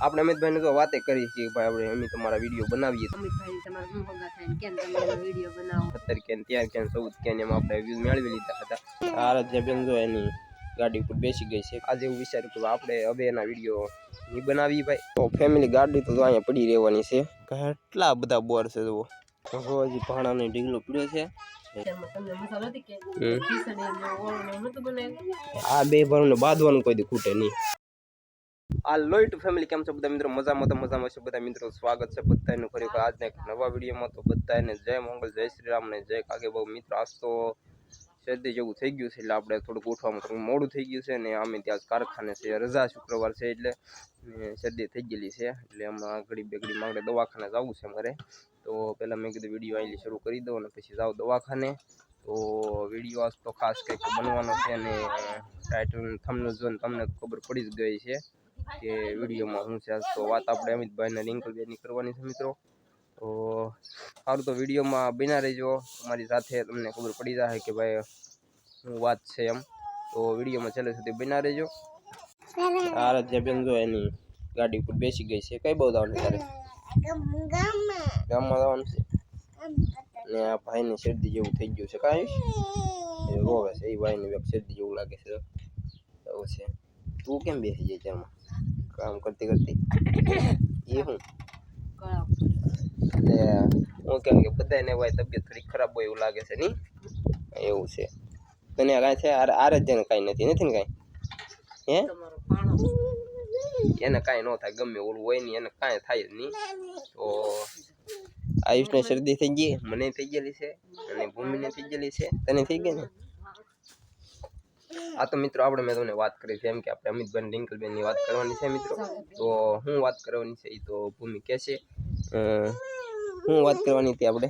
આપણે અમિતભાઈ ને તો વાતે કરી છે ભાઈ આપણે અમે તમારા વિડીયો બનાવીએ અમિતભાઈ તમારા હું હગા થાય કેમ તમે વિડીયો બનાવો 17 કેન 13 કેન 14 કેન એમાં આપણે વ્યૂઝ મેળવી લીધા હતા આ જે બેન જો એની ગાડી ઉપર બેસી ગઈ છે આજે એવું વિચાર્યું કે આપણે હવે એના વિડીયો ની બનાવી ભાઈ તો ફેમિલી ગાડી તો અહીંયા પડી રહેવાની છે કેટલા બધા બોર છે જુઓ હજી ભાણાનો ઢીગલો પડ્યો છે આ બે ભરને બાંધવાનું કોઈ દી ખૂટે નહીં આ લોઈટ ફેમિલી કેમ છો બધા મિત્રો મજામાં છે બધા મિત્રો સ્વાગત છે બધાનું ફરી આજના એક નવા વિડીયોમાં તો બધાને જય મંગલ જય શ્રી રામ ને જય કાગે બહુ મિત્રો આજ તો શરદી જેવું થઈ ગયું છે એટલે આપણે થોડુંક ઉઠવામાં થોડું મોડું થઈ ગયું છે ને અમે ત્યાં કારખાને છે રજા શુક્રવાર છે એટલે શરદી થઈ ગયેલી છે એટલે આમાં ઘડી બે ઘડી માંગે દવાખાને જવું છે મારે તો પહેલાં મેં કીધું વિડીયો અહીં શરૂ કરી દઉં અને પછી જાઉં દવાખાને તો વિડીયો આજ તો ખાસ કંઈક બનવાનો છે અને ટાઇટલ થંબનેલ જોઈને તમને ખબર પડી જ ગઈ છે કે વિડીયોમાં હું છે તો વાત આપણે અમિતભાઈને રિંકલબેનની કરવાની છે મિત્રો તો સારું તો વિડીયોમાં બન્યા રહેજો તમારી સાથે તમને ખબર પડી જાય કે ભાઈ શું વાત છે એમ તો વિડીયોમાં છેલ્લે સુધી બન્યા રહેજો આ જે બેન જો એની ગાડી ઉપર બેસી ગઈ છે કઈ બહુ જવાનું તારે ગામમાં જવાનું છે ને આ ભાઈને શરદી જેવું થઈ ગયું છે કાંઈ રોવે છે એ ભાઈને શરદી જેવું લાગે છે એવું છે તું કેમ બેસી જાય ત્યાંમાં કામ કરતી એ હું હું કેમ કે બધાને ભાઈ તબિયત થોડી ખરાબ હોય એવું લાગે છે નહીં એવું છે તને કાંઈ છે આરે જ કાંઈ નથી ને કાંઈ હે એને કાંઈ ન થાય ગમે ઓલું હોય નહીં એને કાંઈ થાય જ નહીં તો આયુષને શરદી થઈ ગઈ મને થઈ ગયેલી છે અને ભૂમિને થઈ ગયેલી છે તને થઈ ગઈ ને આ તો મિત્રો આપણે મેં તમને વાત કરી છે એમ કે આપણે અમિતભાઈ રિંકલબેનની વાત કરવાની છે મિત્રો તો હું વાત કરવાની છે એ તો ભૂમિ કહે છે હું વાત કરવાની હતી આપણે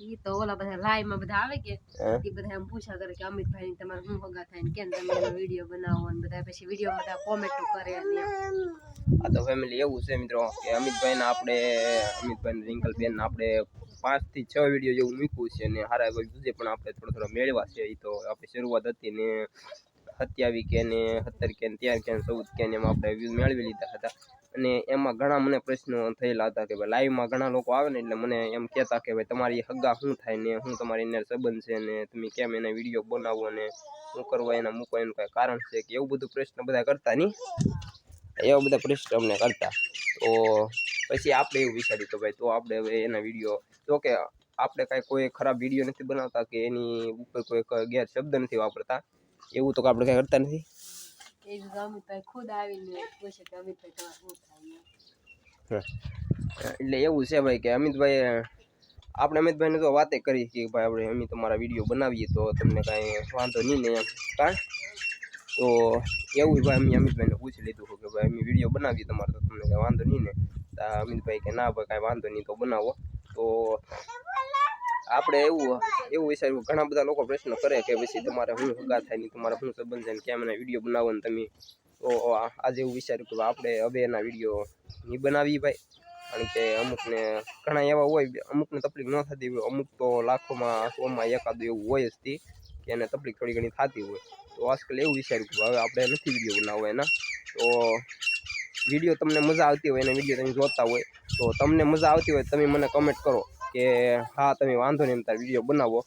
ઈ તો ઓલા બધા લાઈવ માં બધા આવે કે ઈ બધા એમ પૂછા કરે કે અમિતભાઈ તમારે હું હગા થાય ને કેમ તમે વિડીયો બનાવો અને બધા પછી વિડીયો માં કોમેન્ટ કરે અને આ તો ફેમિલી એવું છે મિત્રો કે અમિતભાઈ રિંકલબેન આપણે 5 થી 6 વિડીયો જેવું મૂક્યું છે અને હારા બીજે પણ આપણે થોડા મેળવા છે એ તો આપણી શરૂઆત હતી ને 27 કે ને 17 કે 13 કે 14 કે એમાં આપણે વ્યૂઝ મેળવી લીધા હતા અને એમાં ઘણા મને પ્રશ્નો થયેલા હતા કે ભાઈ લાઈવમાં ઘણા લોકો આવે ને એટલે મને એમ કહેતા કે ભાઈ તમારી હગા શું થાય ને શું તમારી એના સંબંધ છે ને તમે કેમ એના વિડીયો બનાવો અને શું કરવા એના મૂકવા એનું કાંઈ કારણ છે કે એવું બધું પ્રશ્ન બધા કરતા નહીં એવા બધા પ્રશ્ન અમને કરતા તો પછી આપણે એવું વિચાર્યું કે ભાઈ તો આપણે હવે એના વિડીયો તો કે આપણે કાંઈ કોઈ ખરાબ વિડીયો નથી બનાવતા કે એની ઉપર કોઈ ગેર શબ્દ નથી વાપરતા એવું તો આપણે કાંઈ કરતા નથી અમિતભાઈ ખુદ આવીને પૂછે કે અમિતભાઈ તમારે શું થાય એટલે એવું છે ભાઈ કે અમિતભાઈ આપણે અમિતભાઈને તો વાતે કરી કે ભાઈ આપણે અમે તમારા વિડીયો બનાવીએ તો તમને કાંઈ વાંધો નહીં ને એમ કાં તો એવું ભાઈ અમે અમિતભાઈને પૂછી લીધું કે ભાઈ અમે વિડીયો બનાવીએ તમારે તો તમને કાંઈ વાંધો નહીં ને અમિતભાઈ કે ના ભાઈ કાંઈ વાંધો નહીં તો બનાવો તો આપણે એવું વિચાર્યું ઘણા બધા લોકો પ્રશ્ન કરે કે પછી તમારે શું હગા થાય નહીં તમારે શું સંબંધ છે ને કેમ એના વિડીયો બનાવો ને તમે તો આજે એવું વિચાર્યું કે આપણે હવે એના વિડીયો નહીં બનાવી ભાઈ કારણ કે અમુકને ઘણા એવા હોય અમુકને તકલીફ ન થતી હોય અમુક તો લાખોમાં 100માં એકાદું એવું હોય જ કે એને તકલીફ થોડી ઘણી થતી હોય તો આજકાલ એવું વિચાર્યું કે હવે આપણે નથી વિડીયો બનાવવા એના તો વિડીયો તમને મજા આવતી હોય એના વિડીયો તમે જોતા હોય તો તમને મજા આવતી હોય તમે મને કમેન્ટ કરો કે હા તમે વાંધો નહીં તાર વિડીયો બનાવો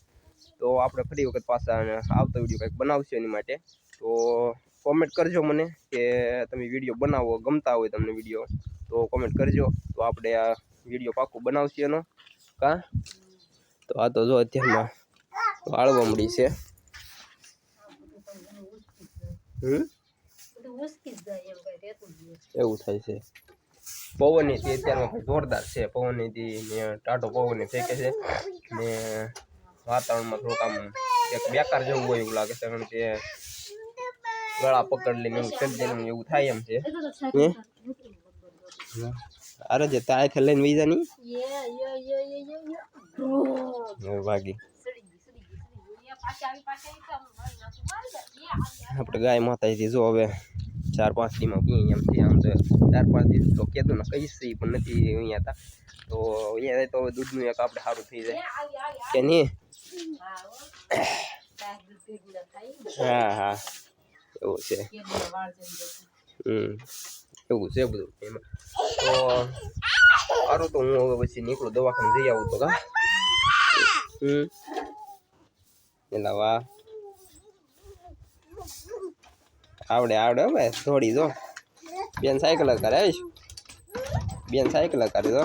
તો આપણે ફરી વખત પાછા આવતો વિડીયો કંઈક બનાવશું એની માટે તો કોમેન્ટ કરજો મને કે તમે વિડીયો બનાવો ગમતા હોય તમને વિડીયો તો કોમેન્ટ કરજો તો આપણે આ વિડીયો પાકું બનાવશું એનો કાં તો આ તો જો અત્યારમાં વાળવા મળી છે એવું થાય છે પવનની થી અત્યારમાં જોરદાર છે પવનની થી ને ટાઢો પવનની ફેંકે છે ને વાતાવરણમાં થોડુંક આમ એક બેકાર જેવું હોય એવું લાગે છે કારણ કે ગળા પકડ લઈને એવું શરદી એવું થાય એમ છે અરે જે તારે લઈને વહી જાની ભાગી આપણે ગાય માતાજી જો હવે 4-5 દીમાં પીએ એમ છે આમ તો 4-5 દિવસ તો કહેતો ને કહીશ પણ નથી અહીંયા હતા તો અહીંયા તો દૂધનું એક આપણે સારું થઈ જાય કે નહીં હા એવું છે એવું છે બધું એમાં. તો સારું તો હું હવે પછી નીકળું દવાખાને જઈ આવું તો કા એલા વાહ આવડે હવે થોડી જો બેન સાયકલ કરે બેન સાયકલ કરે જો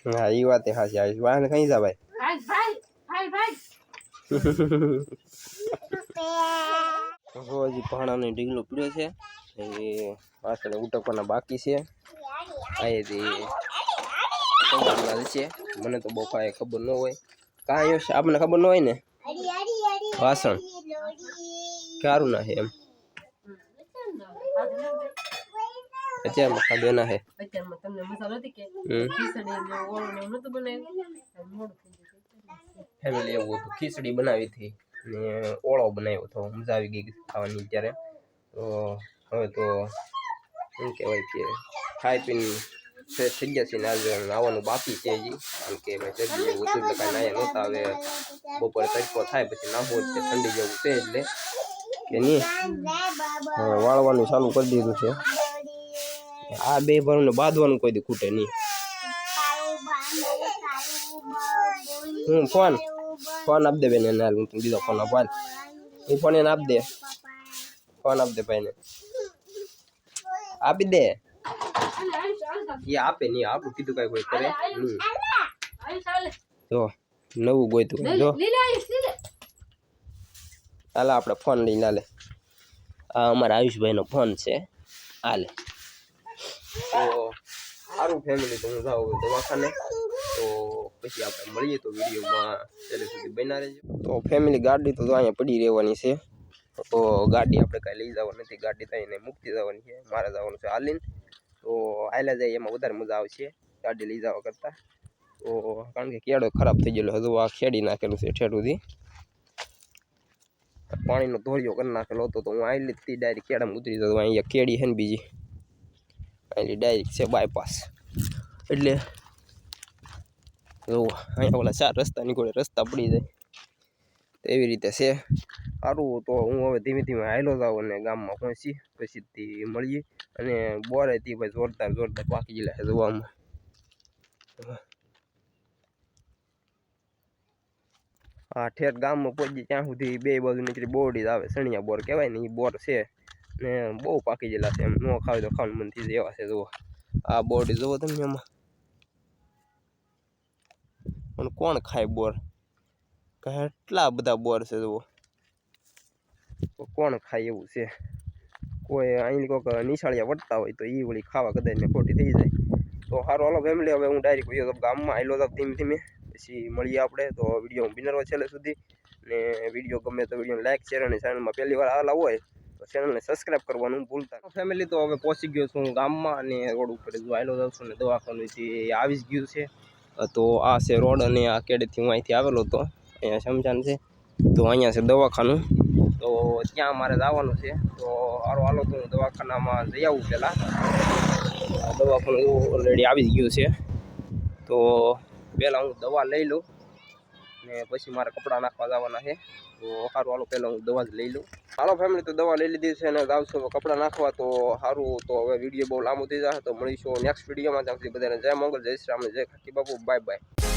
હા એ વાત હાચી આવીશ વાહન કઈ જા ભાઈ હજી ભાણાનો ઢીગલો પીડ્યો છે એ પાછળ ઉટકવાના બાકી છે અહીંથી છે મને તો બહુ કાંઈ ખબર ન હોય કાંઈ આપણને ખબર ન હોય ને વાસણ સારું ના છે એમ અત્યારમાં ખાધો ના છે ફેમિલી એવું હતું ખીચડી બનાવી હતી ને ઓળો બનાવ્યો હતો મજા આવી ગઈ ખાવાની ત્યારે તો હવે તો શું કહેવાય કે ખાઈ પીને ફ્રેશ થઈ ગયા છે ને આજે આવવાનું બાકી છે હજી કારણ કે શરદી જેવું હતું એટલે કાંઈ નાયા નહોતા હવે બપોરે તડકો થાય પછી નાહવું જ છે ઠંડી જેવું છે એટલે કે નહીં હવે વાળવાનું ચાલુ કરી દીધું છે આ બે ભરને બાંધવાનું કોઈ દી ખૂટે નહીં ફોન આપી દે બેન એને હું બીજો ફોન આપવા એ ફોન એને આપી દે ફોન આપી દે ભાઈને આપી દે એ આપે નહીં આપણું કીધું કઈ કોઈ કરે નહીં જો નવું ગોઈતું જો હાલે આપણે ફોન લઈને હાલે આ અમારા આયુષભાઈનો ફોન છે હાલે તો સારું ફેમિલી તો હું જાઉં દવાખાને તો પછી આપણે મળીએ તો વિડીયોમાં છેલ્લે સુધી બના રહેજો તો ફેમિલી ગાડી તો અહીંયા પડી રહેવાની છે તો ગાડી આપણે કાંઈ લઈ જવાની નથી ગાડી તો એને મૂકતી જવાની છે મારે જવાનું છે હાલીને તો હાલ્યા જાય એમાં વધારે મજા આવશે ગાડી લઈ જવા કરતાં તો કારણ કે કેળો ખરાબ થઈ ગયેલો હજુ આ ખેડી નાખેલું છે ઠેઠુંથી પાણીનો ધોળિયો કરી નાખેલો હતો તો હું આવેલી ડાયરેક્ટ કેળામાં ઉતરી જતો અહીંયા કેળી છે ને બીજી એટલે ડાયરેક્ટ છે બાયપાસ એટલે એવું અહીંયા ઓલા 4 રસ્તા નીકળે રસ્તા પડી જાય તો એવી રીતે છે સારું તો હું હવે ધીમે ધીમે હાલ્યો જાઉં અને ગામમાં પહોંચી પછીથી મળીએ અને બોરે હતી ભાઈ જોરદાર પાકી ગયેલા છે જોવામાં હા ઠેઠ ગામમાં પહોંચી ત્યાં સુધી બે બાજુ નીકળી બોરડી જ આવે સણિયા બોર કહેવાય ને એ બોર છે ને બહુ પાકી ગયેલા છે એમ ન ખાવે તો ખાવાનું મન થઈ જાય એવા છે જુઓ આ બોરડી જુઓ તમે એમાં પણ કોણ ખાય બોર કેટલા બધા બોર છે જુઓ કોણ ખાય એવું છે કોઈ અહીં કોઈક નિશાળિયા વટતા હોય તો એ વળી ખાવા કદાચ ને ખોટી થઈ જાય તો સારું હાલો ફેમિલી હવે હું ડાયરેક્ટ વિડીયો ગામમાં આવેલો જાવ ધીમે ધીમે પછી મળીએ આપણે તો વિડીયો બિનરવા છેલ્લે સુધી ને વિડીયો ગમે તો વિડીયો લાઈક શેર અને ચેનલમાં પહેલી વાર આવેલા હોય તો ચેનલને સબસ્ક્રાઈબ કરવાનું ભૂલતા ફેમિલી તો હવે પહોંચી ગયો છું ગામમાં અને રોડ ઉપર જો આવેલો જાઉં છું ને દવાખાનું આવી જ ગયું છે તો આ છે રોડ અને આ કેડેથી હું અહીંથી આવેલો હતો અહીંયા સમજાન છે તો અહીંયા છે દવાખાનું તો ત્યાં મારે જવાનું છે તો હાલો તો હું દવાખાનામાં જઈ આવું પહેલાં દવાખાનું ઓલરેડી આવી જ ગયું છે તો પહેલાં હું દવા લઈ લઉં ને પછી મારે કપડાં નાખવા જવાના છે તો સારું હાલો પહેલાં હું દવા જ લઈ લઉં હાલો ફેમિલી તો દવા લઈ લીધી છે અને આવશો કપડાં નાખવા તો સારું તો હવે વિડીયો બહુ લાંબો થઈ જશે તો મળીશું નેક્સ્ટ વિડીયોમાં ત્યાં સુધી બધાને જય મંગળ જય શ્રી રામ જય ખાકી બાપુ બાય બાય